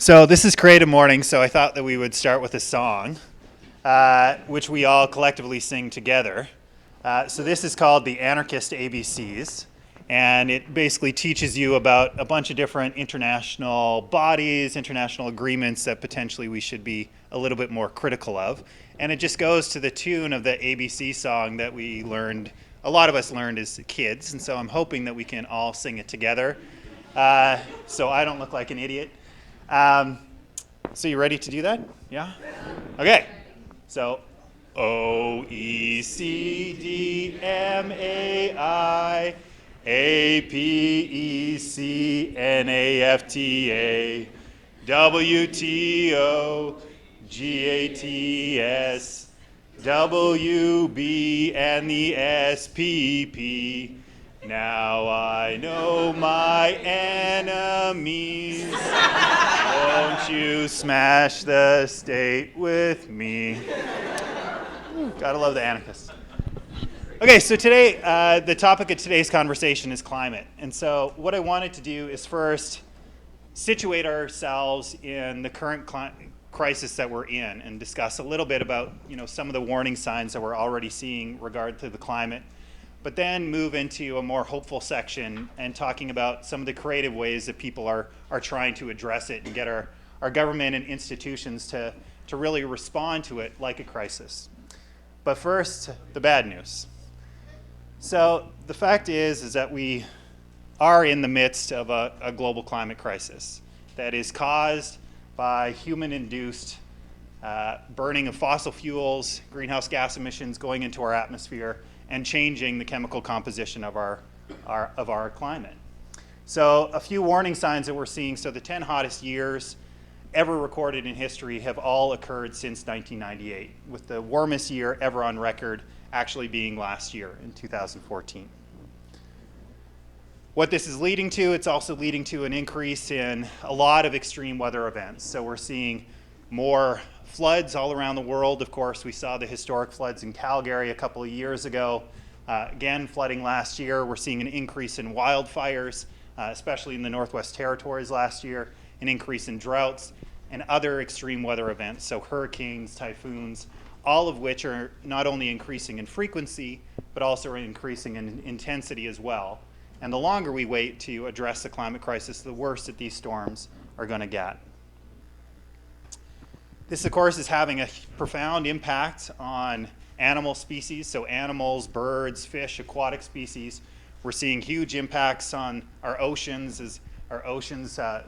So this is Creative Mornings, so I thought that we would start with a song, which we all collectively sing together. So this is called the Anarchist ABCs, and it basically teaches you about a bunch of different international bodies, international agreements that potentially we should be a little bit more critical of. And it just goes to the tune of the ABC song that we learned, a lot of us learned as kids, and so I'm hoping that we can all sing it together, so I don't look like an idiot. So you ready to do that? Yeah? Okay. So OECD, APEC, NAFTA, WTO, GATS, WB, and the SPP. Now I know my enemies. Won't you smash the state with me? Gotta love the anarchists. Okay, so today, the topic of today's conversation is climate. And so what I wanted to do is first situate ourselves in the current crisis that we're in and discuss a little bit about, some of the warning signs that we're already seeing regard to the climate. But then move into a more hopeful section and talking about some of the creative ways that people are trying to address it and get our government and institutions to really respond to it like a crisis. But first, the bad news. So the fact is that we are in the midst of a global climate crisis that is caused by human-induced burning of fossil fuels, greenhouse gas emissions going into our atmosphere, and changing the chemical composition of our climate. So a few warning signs that we're seeing. So the 10 hottest years ever recorded in history have all occurred since 1998, with the warmest year ever on record actually being last year in 2014. What this is leading to, it's also leading to an increase in a lot of extreme weather events. So we're seeing more floods all around the world. Of course, we saw the historic floods in Calgary a couple of years ago. Again, flooding last year. We're seeing an increase in wildfires, especially in the Northwest Territories last year, an increase in droughts and other extreme weather events, so hurricanes, typhoons, all of which are not only increasing in frequency, but also increasing in intensity as well. And the longer we wait to address the climate crisis, the worse that these storms are going to get. This, of course, is having a profound impact on animal species, so animals, birds, fish, aquatic species. We're seeing huge impacts on our oceans as our oceans are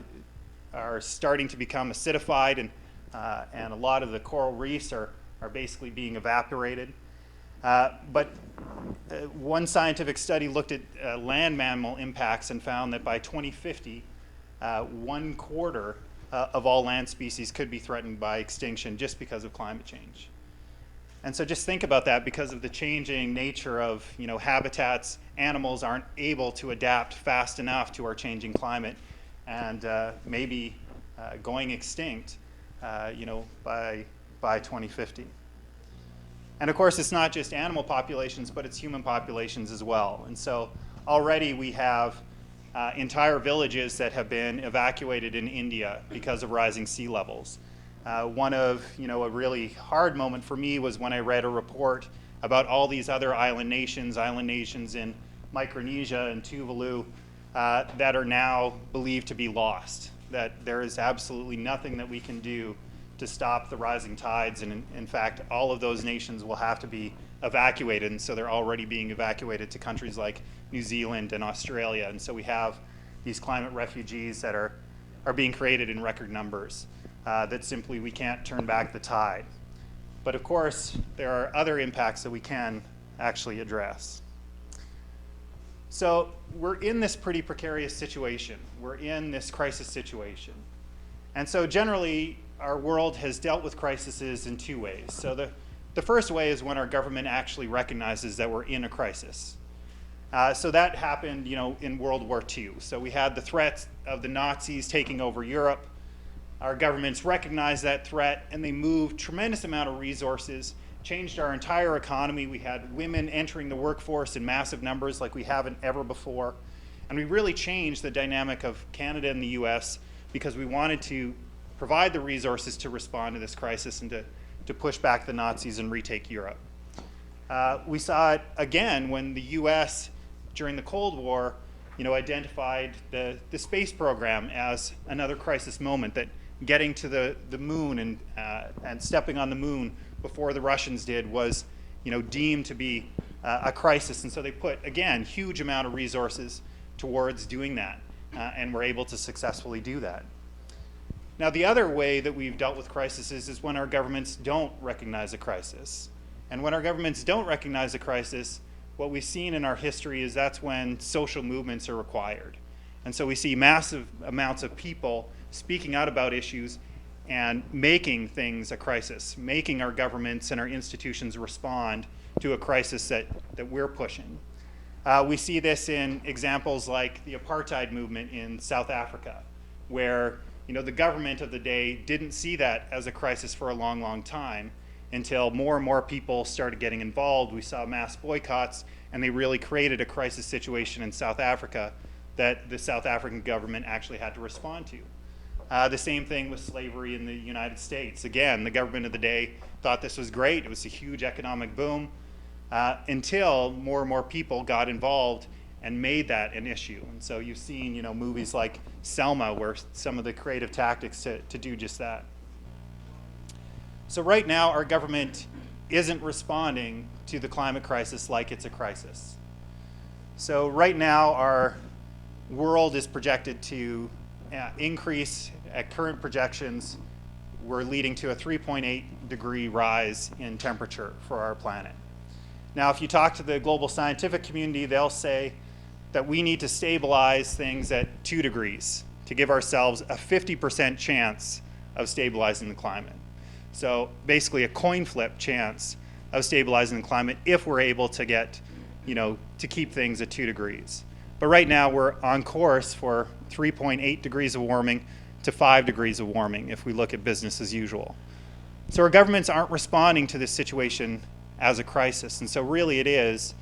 starting to become acidified, and a lot of the coral reefs are basically being evaporated. But one scientific study looked at land mammal impacts and found that by 2050, 1/4 of all land species could be threatened by extinction just because of climate change. And so just think about that. Because of the changing nature of habitats, animals aren't able to adapt fast enough to our changing climate, and maybe going extinct by 2050. And of course, it's not just animal populations, but it's human populations as well. And so already we have entire villages that have been evacuated in India because of rising sea levels. One of a really hard moment for me was when I read a report about all these other island nations in Micronesia and Tuvalu that are now believed to be lost, that there is absolutely nothing that we can do to stop the rising tides, and in fact all of those nations will have to be evacuated, and so they're already being evacuated to countries like New Zealand and Australia. And so we have these climate refugees that are being created in record numbers, that simply we can't turn back the tide. But of course, there are other impacts that we can actually address. So we're in this pretty precarious situation. We're in this crisis situation. And so generally, our world has dealt with crises in two ways. So the first way is when our government actually recognizes that we're in a crisis. So that happened, in World War II. So we had the threat of the Nazis taking over Europe. Our governments recognized that threat, and they moved tremendous amount of resources, changed our entire economy. We had women entering the workforce in massive numbers like we haven't ever before. And we really changed the dynamic of Canada and the US because we wanted to provide the resources to respond to this crisis and to push back the Nazis and retake Europe. We saw it again when the US, during the Cold War, identified the space program as another crisis moment, that getting to the moon and stepping on the moon before the Russians did was deemed to be a crisis. And so they put, again, huge amount of resources towards doing that, and were able to successfully do that. Now, the other way that we've dealt with crises is when our governments don't recognize a crisis. And when our governments don't recognize a crisis, what we've seen in our history is that's when social movements are required. And so we see massive amounts of people speaking out about issues and making things a crisis, making our governments and our institutions respond to a crisis that we're pushing. We see this in examples like the apartheid movement in South Africa, where the government of the day didn't see that as a crisis for a long, long time until more and more people started getting involved. We saw mass boycotts, and they really created a crisis situation in South Africa that the South African government actually had to respond to. The same thing with slavery in the United States. Again, the government of the day thought this was great. It was a huge economic boom until more and more people got involved and made that an issue. And so you've seen movies like Selma, where some of the creative tactics to do just that. So right now, our government isn't responding to the climate crisis like it's a crisis. So right now, our world is projected to increase. At current projections, we're leading to a 3.8 degree rise in temperature for our planet. Now, if you talk to the global scientific community, they'll say that we need to stabilize things at 2 degrees to give ourselves a 50% chance of stabilizing the climate. So basically a coin flip chance of stabilizing the climate if we're able to get, to keep things at 2 degrees. But right now we're on course for 3.8 degrees of warming to 5 degrees of warming if we look at business as usual. So our governments aren't responding to this situation as a crisis. And so really it is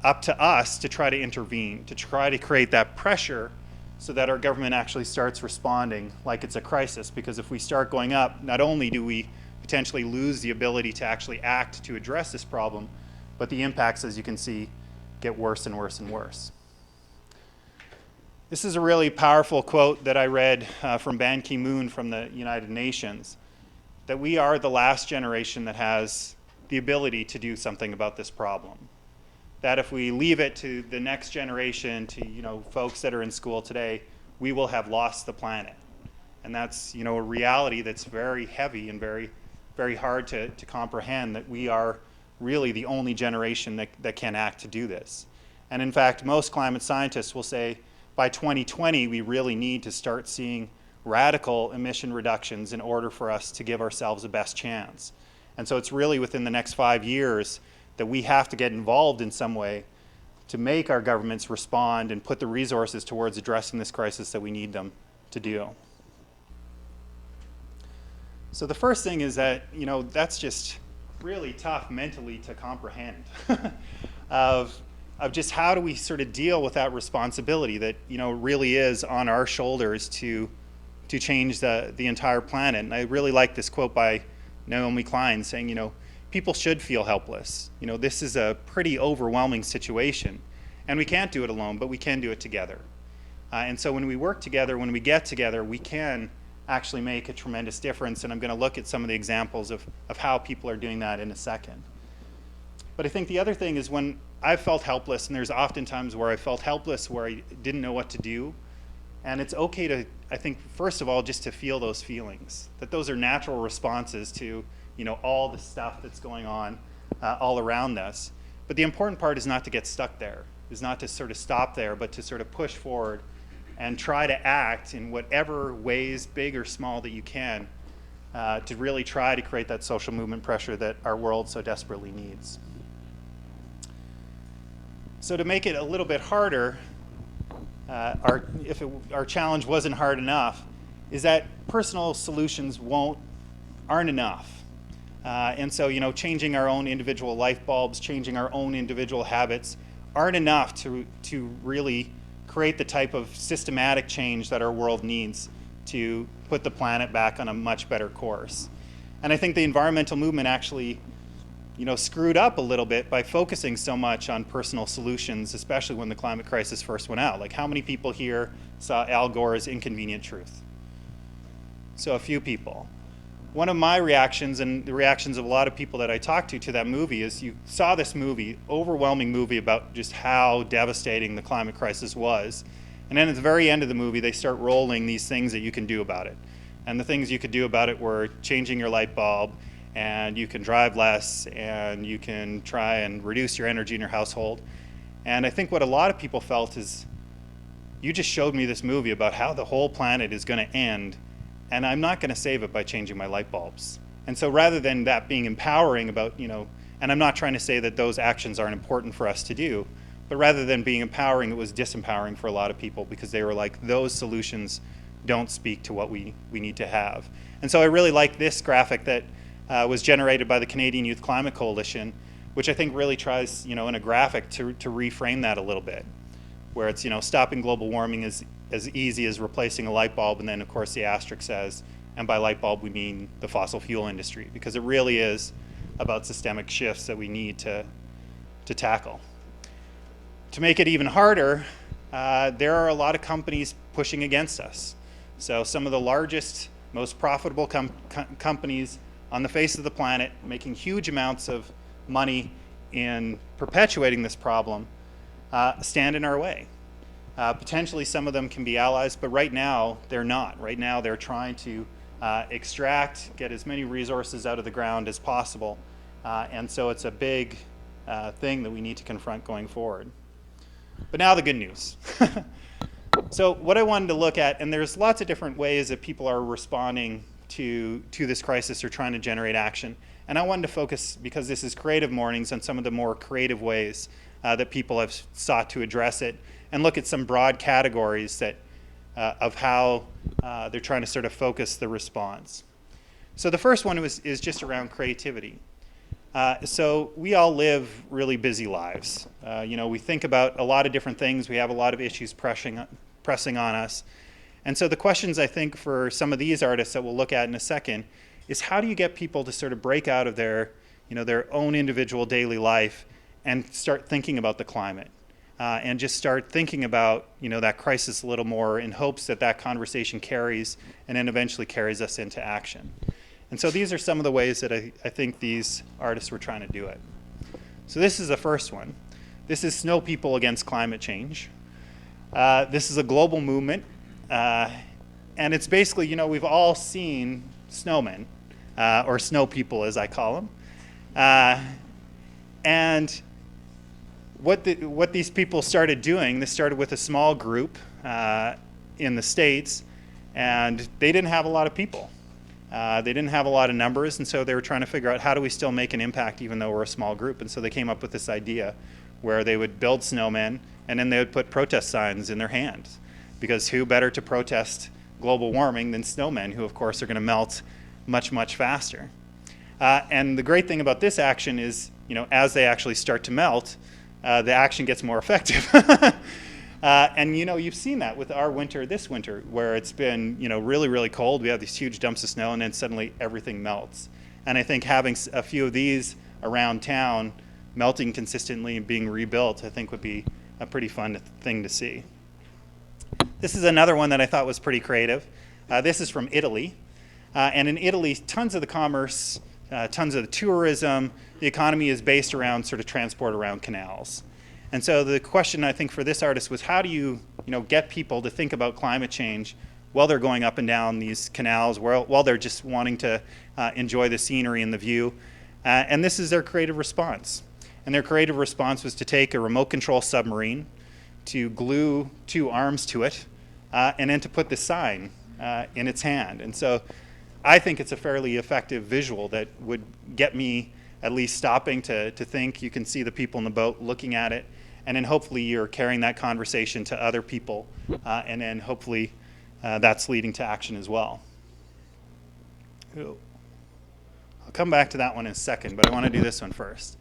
up to us to try to intervene, to try to create that pressure so that our government actually starts responding like it's a crisis. Because if we start going up, not only do we potentially lose the ability to actually act to address this problem, but the impacts, as you can see, get worse and worse and worse. This is a really powerful quote that I read from Ban Ki-moon from the United Nations, that we are the last generation that has the ability to do something about this problem. That if we leave it to the next generation, to folks that are in school today, we will have lost the planet. And that's a reality that's very heavy and very, very hard to comprehend, that we are really the only generation that can act to do this. And in fact, most climate scientists will say by 2020, we really need to start seeing radical emission reductions in order for us to give ourselves the best chance. And so it's really within the next 5 years that we have to get involved in some way to make our governments respond and put the resources towards addressing this crisis that we need them to do. So the first thing is that, that's just really tough mentally to comprehend of just how do we sort of deal with that responsibility that, really is on our shoulders to change the entire planet. And I really like this quote by Naomi Klein saying, people should feel helpless. This is a pretty overwhelming situation, and we can't do it alone, but we can do it together. And so when we work together, when we get together, we can actually make a tremendous difference. And I'm going to look at some of the examples of how people are doing that in a second. But I think the other thing is when I've felt helpless, and there's often times where I felt helpless, where I didn't know what to do. And it's okay to, I think, first of all, just to feel those feelings, that those are natural responses to, all the stuff that's going on all around us. But the important part is not to get stuck there. is not to sort of stop there, but to sort of push forward and try to act in whatever ways, big or small, that you can, to really try to create that social movement pressure that our world so desperately needs. So to make it a little bit harder, our challenge wasn't hard enough, is that personal solutions aren't enough. And so, changing our own individual light bulbs, changing our own individual habits aren't enough to really create the type of systematic change that our world needs to put the planet back on a much better course. And I think the environmental movement actually, screwed up a little bit by focusing so much on personal solutions, especially when the climate crisis first went out. Like, how many people here saw Al Gore's Inconvenient Truth? So a few people. One of my reactions, and the reactions of a lot of people that I talked to that movie, is you saw this movie, overwhelming movie about just how devastating the climate crisis was. And then at the very end of the movie, they start rolling these things that you can do about it. And the things you could do about it were changing your light bulb, and you can drive less, and you can try and reduce your energy in your household. And I think what a lot of people felt is, you just showed me this movie about how the whole planet is going to end, and I'm not going to save it by changing my light bulbs. And so rather than that being empowering about, and I'm not trying to say that those actions aren't important for us to do, but rather than being empowering, it was disempowering for a lot of people, because they were like, those solutions don't speak to what we need to have. And so I really like this graphic that was generated by the Canadian Youth Climate Coalition, which I think really tries, in a graphic to reframe that a little bit, where it's, stopping global warming is as easy as replacing a light bulb, and then of course the asterisk says, and by light bulb we mean the fossil fuel industry, because it really is about systemic shifts that we need to tackle. To make it even harder, there are a lot of companies pushing against us. So some of the largest, most profitable companies on the face of the planet, making huge amounts of money in perpetuating this problem, stand in our way. Potentially some of them can be allies, but right now they're not. Right now they're trying to extract, get as many resources out of the ground as possible. And so it's a big thing that we need to confront going forward. But now the good news. So what I wanted to look at, and there's lots of different ways that people are responding to this crisis or trying to generate action. And I wanted to focus, because this is Creative Mornings, on some of the more creative ways that people have sought to address it, and look at some broad categories that of how they're trying to sort of focus the response. So the first one is just around creativity. So we all live really busy lives. We think about a lot of different things. We have a lot of issues pressing on us. And so the questions, I think, for some of these artists that we'll look at in a second is, how do you get people to sort of break out of their own individual daily life and start thinking about the climate? And just start thinking about that crisis a little more, in hopes that that conversation carries and then eventually carries us into action. And so these are some of the ways that I think these artists were trying to do it. So this is the first one. This is Snow People Against Climate Change. This is a global movement, and it's basically, we've all seen snowmen, or snow people as I call them. And what these people started doing, this started with a small group in the States, and they didn't have a lot of people. They didn't have a lot of numbers, and so they were trying to figure out, how do we still make an impact even though we're a small group? And so they came up with this idea where they would build snowmen, and then they would put protest signs in their hands, because who better to protest global warming than snowmen, who of course are going to melt much, much faster. And the great thing about this action is, as they actually start to melt, the action gets more effective. And you've seen that with our winter, this winter, where it's been really, really cold. We have these huge dumps of snow, and then suddenly everything melts. And I think having a few of these around town, melting consistently and being rebuilt, I think would be a pretty fun thing to see. This is another one that I thought was pretty creative. This is from Italy. And in Italy, tons of the commerce, tons of the tourism, the economy is based around sort of transport around canals. And so the question, I think, for this artist was, how do you, get people to think about climate change while they're going up and down these canals, while they're just wanting to enjoy the scenery and the view? And this is their creative response. And their creative response was to take a remote control submarine, to glue 2 arms to it, and then to put the sign in its hand. And so I think it's a fairly effective visual that would get me at least stopping to think. You can see the people in the boat looking at it, and then hopefully you're carrying that conversation to other people, and then hopefully that's leading to action as well. I'll come back to that one in a second, but I want to do this one first.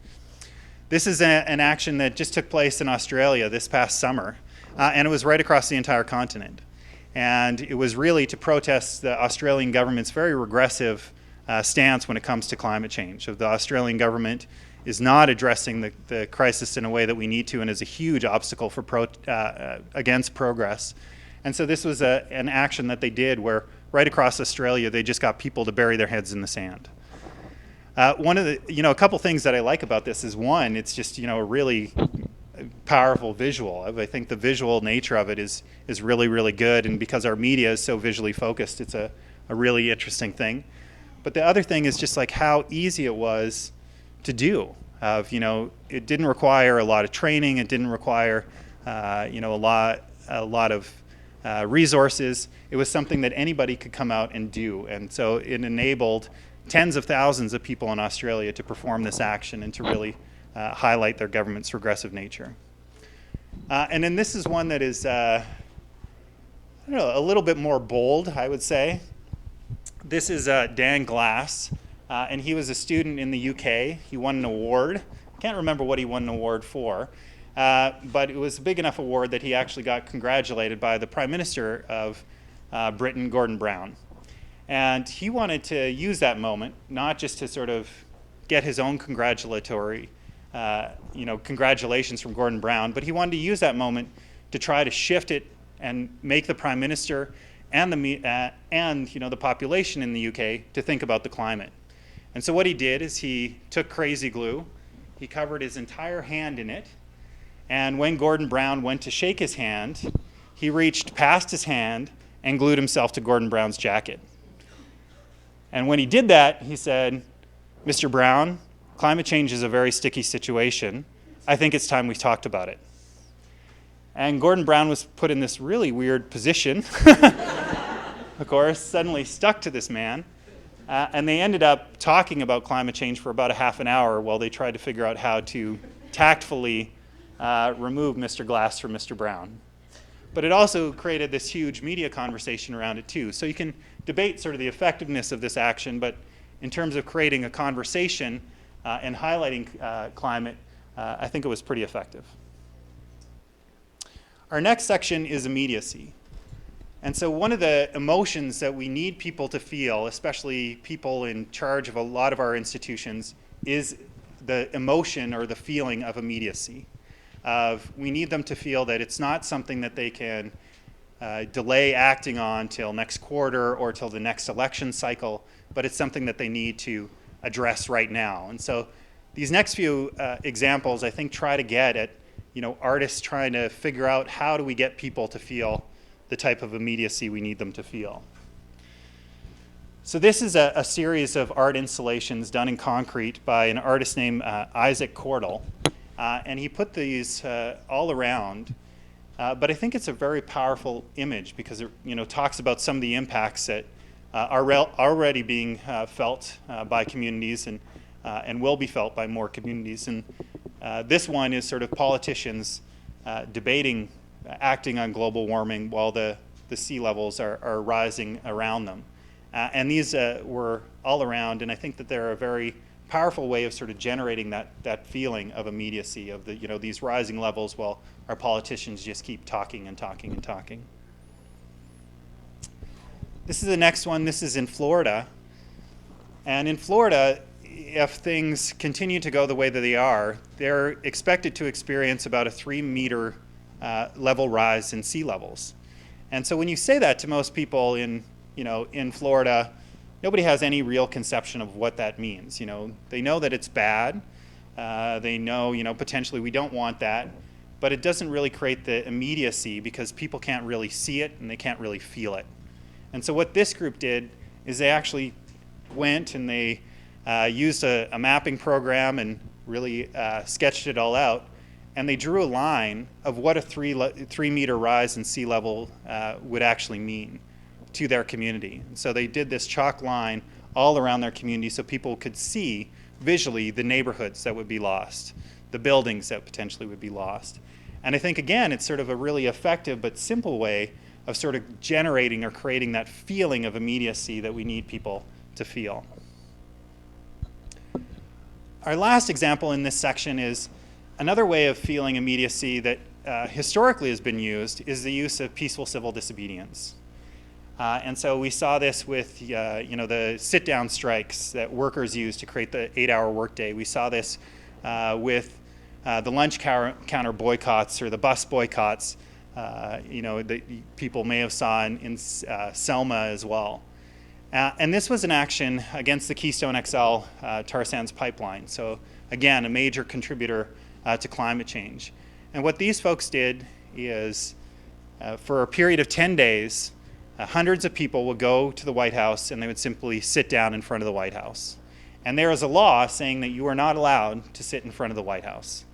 This is an action that just took place in Australia this past summer, and it was right across the entire continent. And it was really to protest the Australian government's very regressive stance when it comes to climate change. So the Australian government is not addressing the crisis in a way that we need to, and is a huge obstacle for against progress. And so this was an action that they did where right across Australia they just got people to bury their heads in the sand. One of the, a couple things that I like about this is, one, it's just, a really powerful visual. I think the visual nature of it is really, really good, and because our media is so visually focused, it's a really interesting thing. But the other thing is just like how easy it was to do. It didn't require a lot of training. It didn't require, a lot of resources. It was something that anybody could come out and do, and so it enabled tens of thousands of people in Australia to perform this action and to really highlight their government's regressive nature. And then this is one that is, a little bit more bold, I would say. This is Dan Glass, and he was a student in the UK. He won an award. I can't remember what he won an award for, but it was a big enough award that he actually got congratulated by the Prime Minister of Britain, Gordon Brown. And he wanted to use that moment, not just to sort of get his own congratulations from Gordon Brown, but he wanted to use that moment to try to shift it and make the Prime Minister and the population in the UK to think about the climate. And so what he did is he took crazy glue, he covered his entire hand in it, and when Gordon Brown went to shake his hand, he reached past his hand and glued himself to Gordon Brown's jacket. And when he did that, he said, "Mr. Brown, climate change is a very sticky situation. I think it's time we talked about it." And Gordon Brown was put in this really weird position, of course, suddenly stuck to this man. And they ended up talking about climate change for about a half an hour while they tried to figure out how to tactfully remove Mr. Glass from Mr. Brown. But it also created this huge media conversation around it too. So you can debate sort of the effectiveness of this action, but in terms of creating a conversation and highlighting climate, I think it was pretty effective. Our next section is immediacy. And so one of the emotions that we need people to feel, especially people in charge of a lot of our institutions, is the emotion or the feeling of immediacy. We need them to feel that it's not something that they can delay acting on till next quarter or till the next election cycle, but it's something that they need to address right now. And so these next few examples, I think, try to get at artists trying to figure out how do we get people to feel the type of immediacy we need them to feel. So this is a series of art installations done in concrete by an artist named Isaac Cordell. And he put these all around. But I think it's a very powerful image because it talks about some of the impacts that are already being felt by communities and will be felt by more communities. And this one is sort of politicians debating acting on global warming while the sea levels are rising around them. And these were all around, and I think that they're a very powerful way of sort of generating that feeling of immediacy of these rising levels while our politicians just keep talking and talking and talking. This is the next one. This is in Florida. And in Florida, if things continue to go the way that they are, they're expected to experience about a 3-meter level rise in sea levels. And so when you say that to most people in Florida, nobody has any real conception of what that means. They know that it's bad. They know, potentially we don't want that, but it doesn't really create the immediacy because people can't really see it and they can't really feel it. And so what this group did is they actually went and they used a mapping program and really sketched it all out, and they drew a line of what a 3-meter rise in sea level would actually mean to their community. And so they did this chalk line all around their community so people could see visually the neighborhoods that would be lost, the buildings that potentially would be lost. And I think, again, it's sort of a really effective but simple way of sort of generating or creating that feeling of immediacy that we need people to feel. Our last example in this section is another way of feeling immediacy that historically has been used is the use of peaceful civil disobedience. And so we saw this with the sit-down strikes that workers use to create the 8-hour workday. We saw this with the lunch counter boycotts or the bus boycotts, that people may have saw in Selma as well. And this was an action against the Keystone XL tar sands pipeline. So again, a major contributor to climate change. And what these folks did is, for a period of 10 days, hundreds of people would go to the White House and they would simply sit down in front of the White House. And there is a law saying that you are not allowed to sit in front of the White House.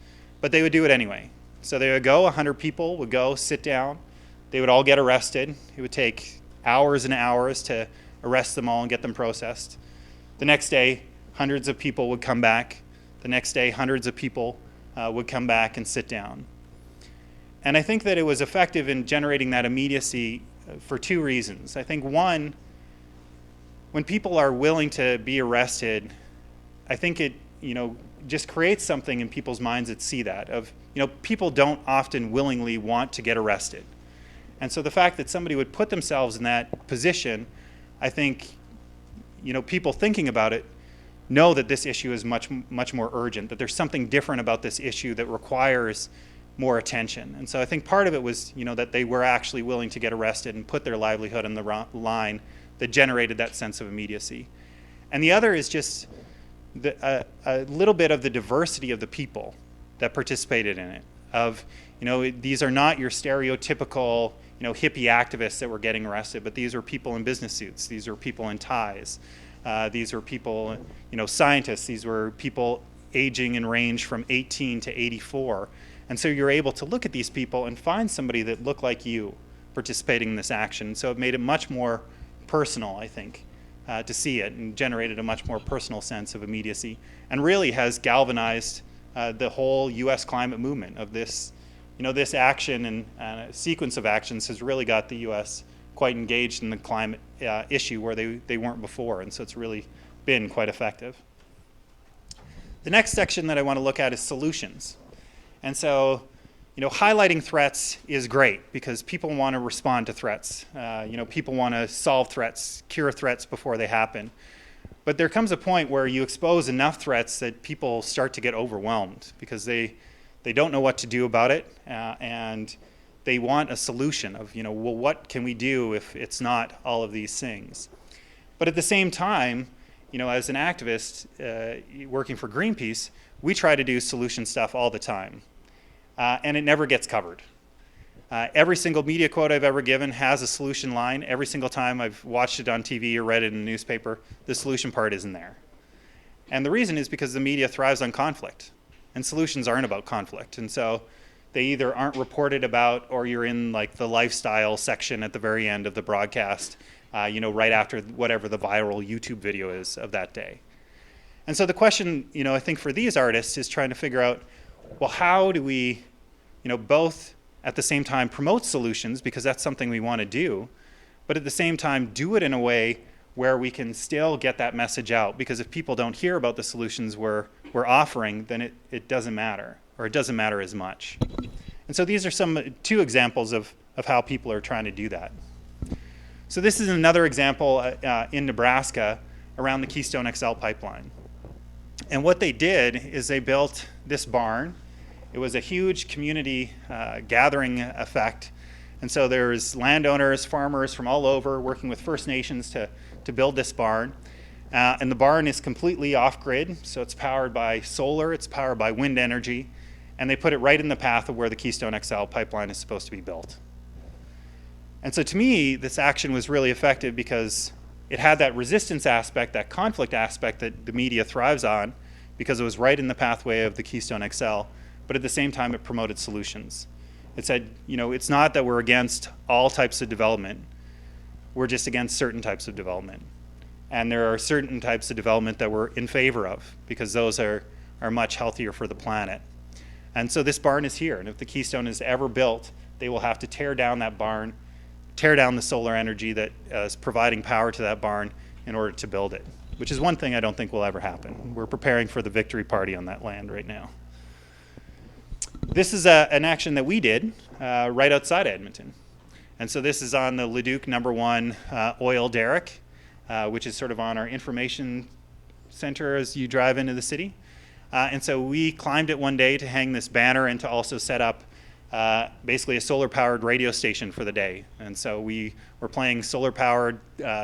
But they would do it anyway. So they would go, 100 people would go, sit down. They would all get arrested. It would take hours and hours to arrest them all and get them processed. The next day, hundreds of people would come back. The next day, hundreds of people would come back and sit down. And I think that it was effective in generating that immediacy for two reasons. I think one, when people are willing to be arrested, I think it, just creates something in people's minds that see that of, people don't often willingly want to get arrested. And so the fact that somebody would put themselves in that position, I think, people thinking about it know that this issue is much, much more urgent, that there's something different about this issue that requires more attention. And so I think part of it was, that they were actually willing to get arrested and put their livelihood on the line that generated that sense of immediacy. And the other is just a little bit of the diversity of the people that participated in it. Of, these are not your stereotypical, hippie activists that were getting arrested, but these are people in business suits. These are people in ties. These are people, scientists. These were people aging in range from 18 to 84. And so you're able to look at these people and find somebody that looked like you participating in this action. So it made it much more personal, I think, to see it, and generated a much more personal sense of immediacy, and really has galvanized the whole U.S. climate movement of this, this action and a sequence of actions has really got the U.S. quite engaged in the climate issue where they weren't before, and so it's really been quite effective. The next section that I want to look at is solutions. And so, highlighting threats is great because people want to respond to threats. People want to solve threats, cure threats before they happen. But there comes a point where you expose enough threats that people start to get overwhelmed because they don't know what to do about it, and they want a solution of, well, what can we do if it's not all of these things? But at the same time, as an activist working for Greenpeace, we try to do solution stuff all the time. And it never gets covered. Every single media quote I've ever given has a solution line. Every single time I've watched it on TV or read it in a newspaper, the solution part isn't there. And the reason is because the media thrives on conflict, and solutions aren't about conflict. And so they either aren't reported about, or you're in like the lifestyle section at the very end of the broadcast, right after whatever the viral YouTube video is of that day. And so the question, I think for these artists is trying to figure out, well, how do we, both at the same time promote solutions, because that's something we want to do, but at the same time do it in a way where we can still get that message out, because if people don't hear about the solutions we're offering, then it doesn't matter, or it doesn't matter as much. And so these are two examples of how people are trying to do that. So this is another example in Nebraska around the Keystone XL pipeline. And what they did is they built this barn. It was a huge community gathering effect. And so there's landowners, farmers from all over working with First Nations to build this barn. And the barn is completely off-grid, so it's powered by solar, it's powered by wind energy, and they put it right in the path of where the Keystone XL pipeline is supposed to be built. And so to me, this action was really effective because it had that resistance aspect, that conflict aspect that the media thrives on, because it was right in the pathway of the Keystone XL, but at the same time it promoted solutions. It said, it's not that we're against all types of development, we're just against certain types of development. And there are certain types of development that we're in favor of, because those are much healthier for the planet. And so this barn is here, and if the Keystone is ever built, they will have to tear down that barn, tear down the solar energy that is providing power to that barn in order to build it, which is one thing I don't think will ever happen. We're preparing for the victory party on that land right now. This is an action that we did right outside Edmonton. And so this is on the Leduc #1 oil derrick, which is sort of on our information center as you drive into the city. And so we climbed it one day to hang this banner and to also set up basically a solar-powered radio station for the day. And so we were playing solar-powered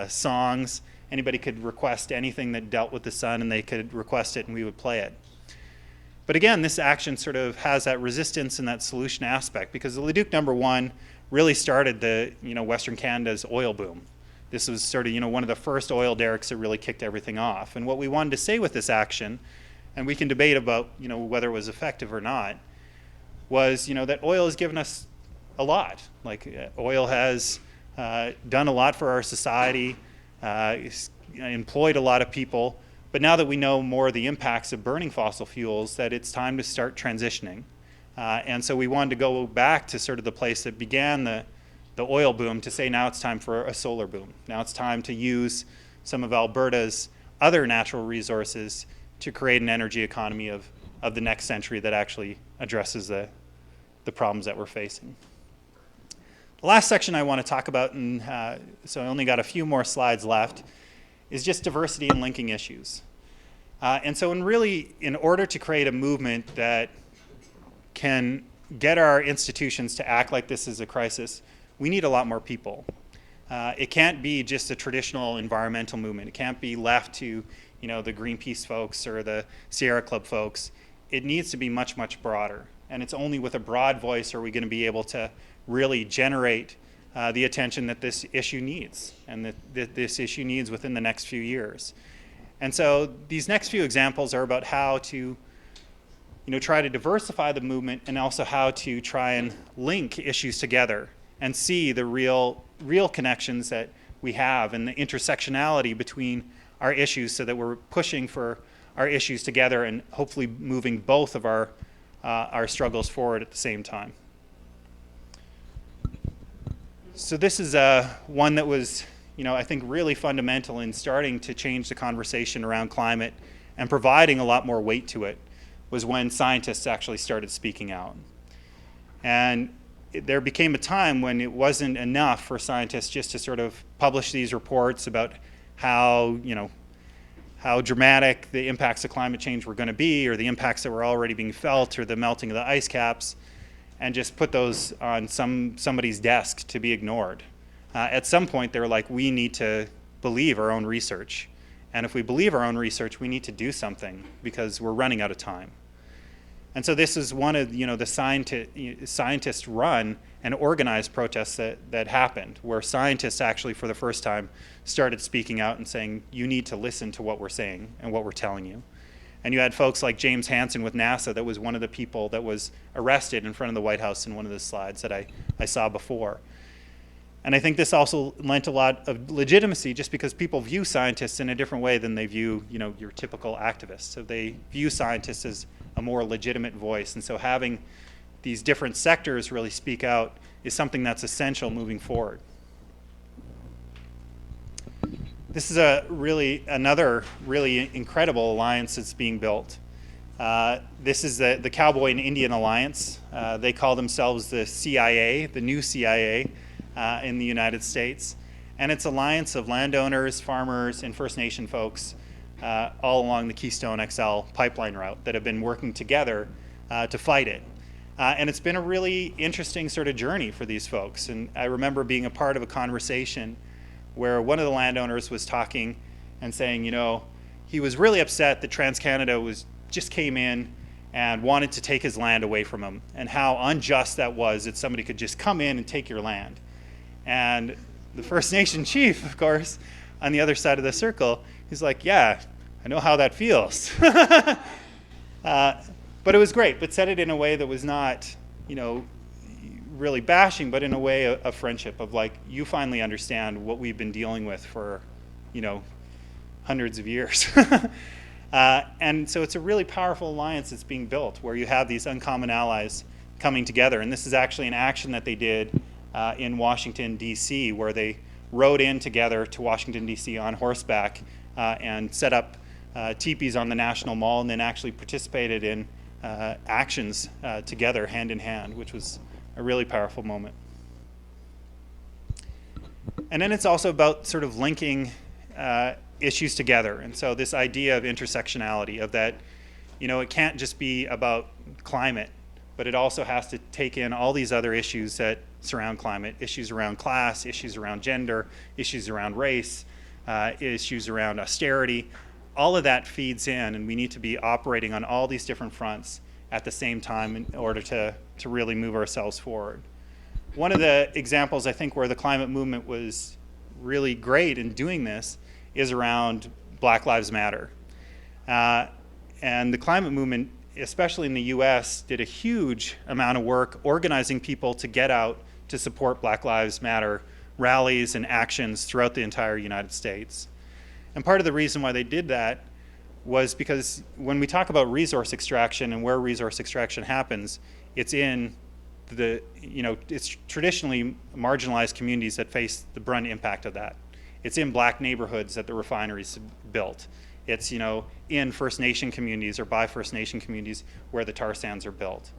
songs. Anybody could request anything that dealt with the sun, and they could request it, and we would play it. But again, this action sort of has that resistance and that solution aspect, because the Leduc #1 really started the Western Canada's oil boom. This was sort of one of the first oil derricks that really kicked everything off. And what we wanted to say with this action, and we can debate about whether it was effective or not, was that oil has given us a lot. Like oil has done a lot for our society, employed a lot of people. But now that we know more of the impacts of burning fossil fuels, that it's time to start transitioning. And so we wanted to go back to sort of the place that began the oil boom to say now it's time for a solar boom. Now it's time to use some of Alberta's other natural resources to create an energy economy of the next century that actually addresses the problems that we're facing. The last section I want to talk about, and so I only got a few more slides left, is just diversity and linking issues. And so in order to create a movement that can get our institutions to act like this is a crisis, we need a lot more people. It can't be just a traditional environmental movement. It can't be left to the Greenpeace folks or the Sierra Club folks. It needs to be much, much broader. And it's only with a broad voice are we going to be able to really generate the attention that this issue needs, and that this issue needs within the next few years. And so these next few examples are about how to try to diversify the movement, and also how to try and link issues together and see the real connections that we have and the intersectionality between our issues, so that we're pushing for our issues together and hopefully moving both of our struggles forward at the same time. So this is one that was, I think really fundamental in starting to change the conversation around climate and providing a lot more weight to it, was when scientists actually started speaking out. And there became a time when it wasn't enough for scientists just to sort of publish these reports about how dramatic the impacts of climate change were going to be, or the impacts that were already being felt, or the melting of the ice caps, and just put those on somebody's desk to be ignored. At some point, they were like, we need to believe our own research. And if we believe our own research, we need to do something, because we're running out of time. And so this is one of the scientists run and organized protests that happened, where scientists actually for the first time started speaking out and saying, you need to listen to what we're saying and what we're telling you. And you had folks like James Hansen with NASA, that was one of the people that was arrested in front of the White House in one of the slides that I saw before. And I think this also lent a lot of legitimacy, just because people view scientists in a different way than they view your typical activists. So they view scientists as a more legitimate voice. And so having these different sectors really speak out is something that's essential moving forward. This is another really incredible alliance that's being built. This is the Cowboy and Indian Alliance. They call themselves the CIA, the new CIA in the United States. And it's an alliance of landowners, farmers, and First Nation folks all along the Keystone XL pipeline route that have been working together to fight it. And it's been a really interesting sort of journey for these folks. And I remember being a part of a conversation where one of the landowners was talking and saying, he was really upset that TransCanada just came in and wanted to take his land away from him, and how unjust that was, that somebody could just come in and take your land. And the First Nation chief, of course, on the other side of the circle, he's like, yeah, I know how that feels. But it was great, but said it in a way that was not, really bashing, but in a way of friendship, of like, you finally understand what we've been dealing with for, hundreds of years. And so it's a really powerful alliance that's being built, where you have these uncommon allies coming together. And this is actually an action that they did in Washington, D.C., where they rode in together to Washington, D.C. on horseback and set up teepees on the National Mall, and then actually participated in actions together, hand in hand, which was a really powerful moment. And then it's also about sort of linking issues together. And so this idea of intersectionality, of that, it can't just be about climate, but it also has to take in all these other issues that surround climate, issues around class, issues around gender, issues around race, issues around austerity. All of that feeds in, and we need to be operating on all these different fronts at the same time in order to really move ourselves forward. One of the examples, I think, where the climate movement was really great in doing this is around Black Lives Matter. And the climate movement, especially in the US, did a huge amount of work organizing people to get out to support Black Lives Matter rallies and actions throughout the entire United States. And part of the reason why they did that was because when we talk about resource extraction and where resource extraction happens, it's in it's traditionally marginalized communities that face the brunt impact of that. It's in black neighborhoods that the refineries built. It's, in First Nation communities or by First Nation communities where the tar sands are built.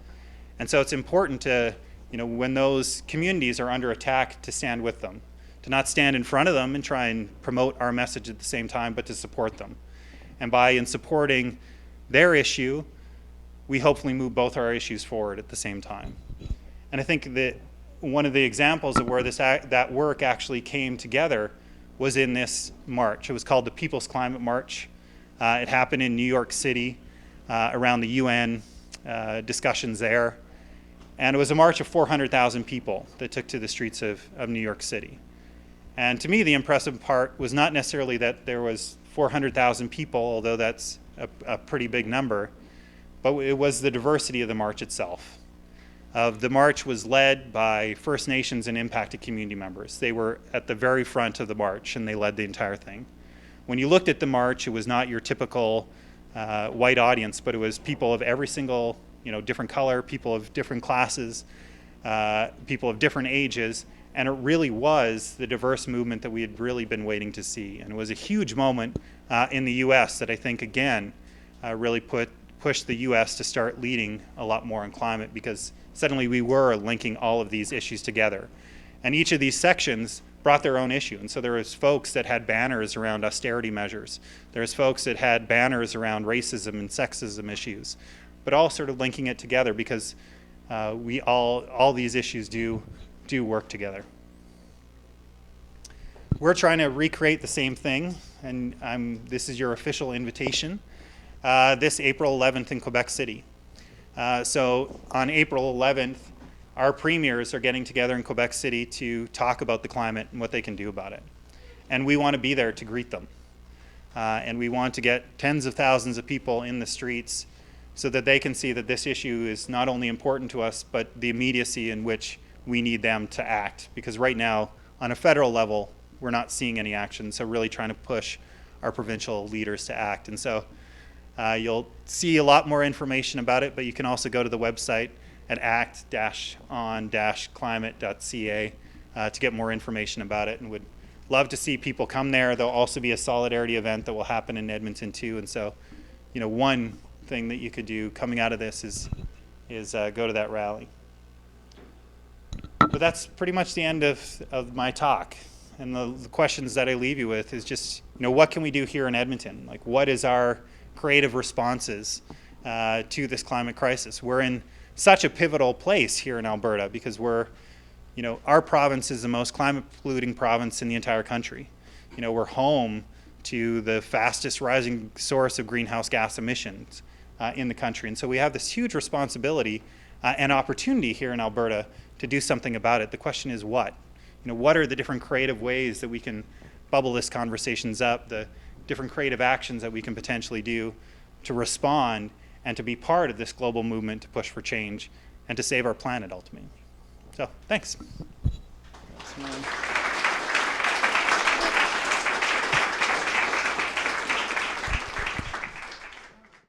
And so it's important to, when those communities are under attack, to stand with them, to not stand in front of them and try and promote our message at the same time, but to support them. And in supporting their issue, we hopefully move both our issues forward at the same time. And I think that one of the examples of where that work actually came together was in this march. It was called the People's Climate March. It happened in New York City around the UN discussions there. And it was a march of 400,000 people that took to the streets of New York City. And to me, the impressive part was not necessarily that there was 400,000 people, although that's a pretty big number, but it was the diversity of the march itself. The march was led by First Nations and impacted community members. They were at the very front of the march, and they led the entire thing. When you looked at the march, it was not your typical white audience, but it was people of every single, different color, people of different classes, people of different ages, and it really was the diverse movement that we had really been waiting to see. And it was a huge moment in the U.S. that I think, again, really pushed the U.S. to start leading a lot more on climate, because suddenly we were linking all of these issues together. And each of these sections brought their own issue. And so there was folks that had banners around austerity measures. There's folks that had banners around racism and sexism issues, but all sort of linking it together because all these issues do work together. We're trying to recreate the same thing, and this is your official invitation, this April 11th in Quebec City. So on April 11th, our premiers are getting together in Quebec City to talk about the climate and what they can do about it. And we want to be there to greet them. And we want to get tens of thousands of people in the streets so that they can see that this issue is not only important to us, but the immediacy in which we need them to act. Because right now, on a federal level, we're not seeing any action. So really trying to push our provincial leaders to act. And so you'll see a lot more information about it, but you can also go to the website at act-on-climate.ca to get more information about it, and would love to see people come there. There'll also be a solidarity event that will happen in Edmonton too. And so, one thing that you could do coming out of this is go to that rally. But that's pretty much the end of my talk. And the questions that I leave you with is just, what can we do here in Edmonton? Like, what is our creative responses to this climate crisis? We're in such a pivotal place here in Alberta because our province is the most climate polluting province in the entire country. We're home to the fastest rising source of greenhouse gas emissions in the country. And so we have this huge responsibility and opportunity here in Alberta to do something about it. The question is what? What are the different creative ways that we can bubble this conversations up, the different creative actions that we can potentially do to respond and to be part of this global movement to push for change and to save our planet ultimately. So, thanks.